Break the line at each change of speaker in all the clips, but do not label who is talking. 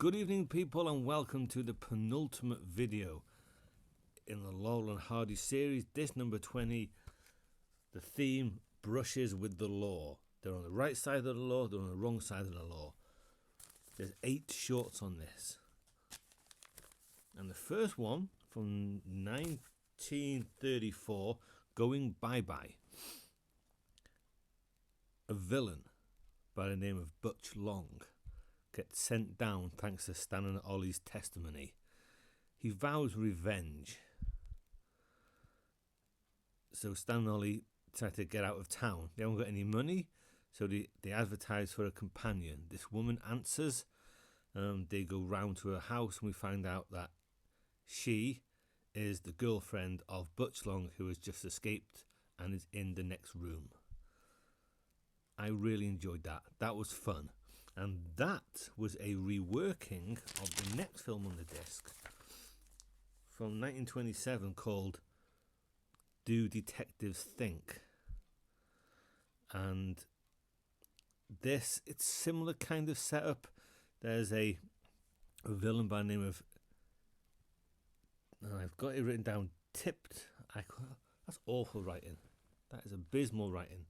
Good evening, people, and welcome to the penultimate video in the Laurel and Hardy series. This number 20, the theme brushes with the law. They're on the right side of the law, they're on the wrong side of the law. There's 8 shorts on this. And the first one from 1934, Going Bye-Bye. A villain by the name of Butch gets sent down thanks to Stan and Ollie's testimony. He vows revenge. So Stan and Ollie try to get out of town. They haven't got any money, so they advertise for a companion. This woman answers. They go round to her house and we find out that she is the girlfriend of Butch Long, who has just escaped and is in the next room. I really enjoyed that. That was fun. And that was a reworking of the next film on the disc from 1927 called Do Detectives Think? And this, it's similar kind of setup. There's a villain by the name of, I've got it written down, that's awful writing. That is abysmal writing.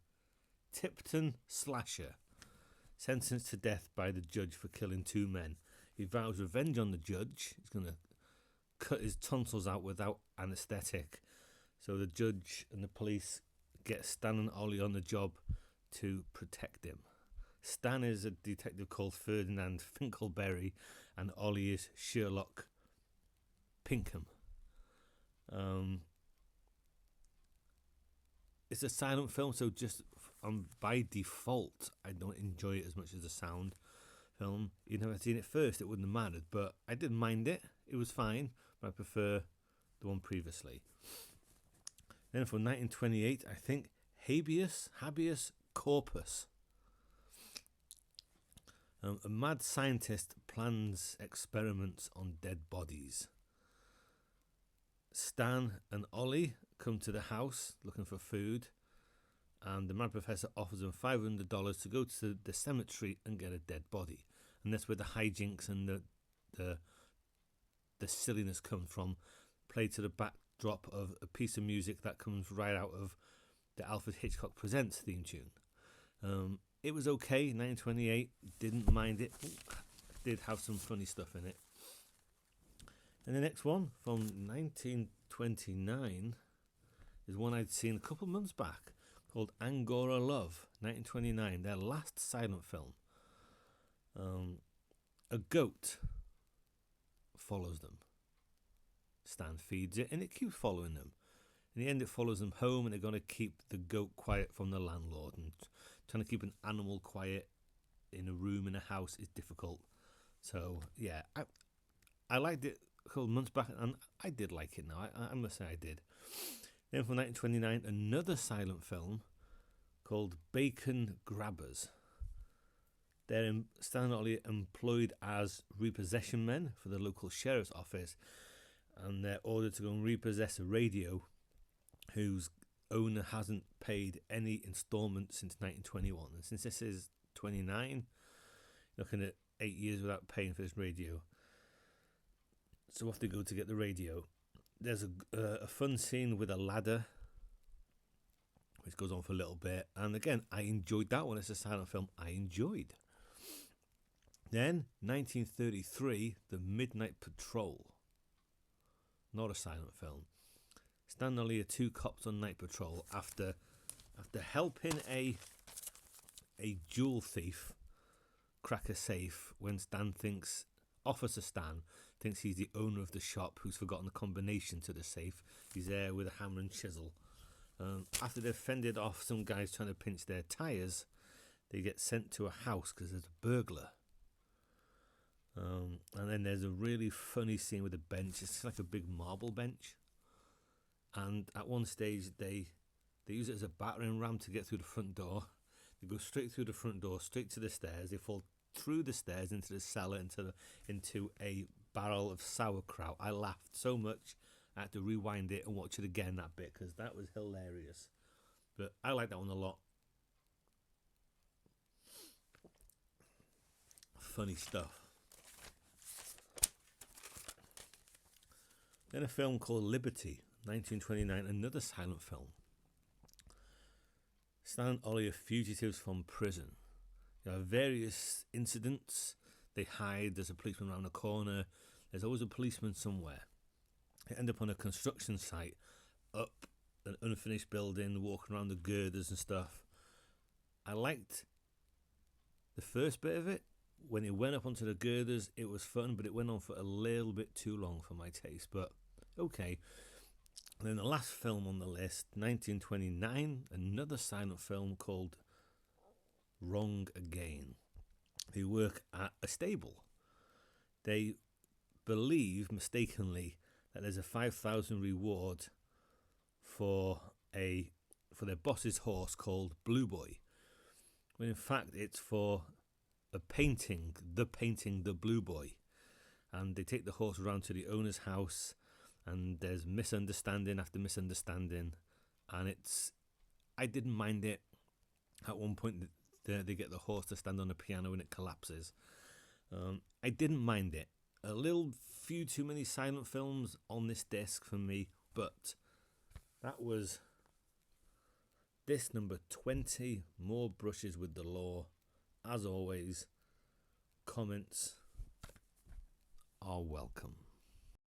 Tipton Slasher, sentenced to death by the judge for killing 2 men. He vows revenge on the judge. He's going to cut his tonsils out without anaesthetic. So the judge and the police get Stan and Ollie on the job to protect him. Stan is a detective called Ferdinand Finkelberry, and Ollie is Sherlock Pinkham. It's a silent film, so just by default, I don't enjoy it as much as a sound film. Even if I'd seen it first, it wouldn't have mattered, but I didn't mind it. It was fine, but I prefer the one previously. Then from 1928, I think, Habeas Corpus. A mad scientist plans experiments on dead bodies. Stan and Ollie come to the house looking for food, and the mad professor offers them $500 to go to the cemetery and get a dead body. And that's where the hijinks and the silliness comes from, played to the backdrop of a piece of music that comes right out of the Alfred Hitchcock Presents theme tune. It was okay, 1928, didn't mind it. Did have some funny stuff in it. And the next one, from 1929, is one I'd seen a couple of months back, called Angora Love, 1929, their last silent film. A goat follows them. Stan feeds it, and it keeps following them. In the end, it follows them home, and they're going to keep the goat quiet from the landlord. And trying to keep an animal quiet in a room in a house is difficult. So, yeah, I liked it a couple of months back, and I did like it now. I must say I did. Then from 1929, another silent film called Bacon Grabbers. They're Stan and Ollie employed as repossession men for the local sheriff's office, and they're ordered to go and repossess a radio whose owner hasn't paid any instalment since 1921. And since this is 29, looking at 8 years without paying for this radio. So off they go to get the radio. There's a fun scene with a ladder, which goes on for a little bit. And again, I enjoyed that one. It's a silent film I enjoyed. Then, 1933, The Midnight Patrol. Not a silent film. Stan and Ollie are 2 cops on night patrol after helping a jewel thief crack a safe when Officer Stan thinks he's the owner of the shop who's forgotten the combination to the safe. He's there with a hammer and chisel. After they've fended off some guys trying to pinch their tyres, they get sent to a house because there's a burglar. And then there's a really funny scene with a bench. It's like a big marble bench. And at one stage, they use it as a battering ram to get through the front door. They go straight through the front door, straight to the stairs. They fall through the stairs into the cellar, into a barrel of sauerkraut. I laughed so much I had to rewind it and watch it again, that bit, because that was hilarious. But I like that one a lot. Funny stuff. Then a film called Liberty, 1929, another silent film. Stan and Ollie are fugitives from prison. There are various incidents. They hide, there's a policeman around the corner, there's always a policeman somewhere. They end up on a construction site, up an unfinished building, walking around the girders and stuff. I liked the first bit of it. When it went up onto the girders, it was fun, but it went on for a little bit too long for my taste, but okay. And then the last film on the list, 1929, another silent film called Wrong Again. They work at a stable. They believe mistakenly that there's a 5,000 reward for their boss's horse called Blue Boy, when in fact it's for a painting, the Blue Boy. And they take the horse around to the owner's house, and there's misunderstanding after misunderstanding, and I didn't mind it. At one point they get the horse to stand on a piano and it collapses. I didn't mind it. A little few too many silent films on this disc for me, but that was disc number 20, More Brushes with the Law. As always, comments are welcome.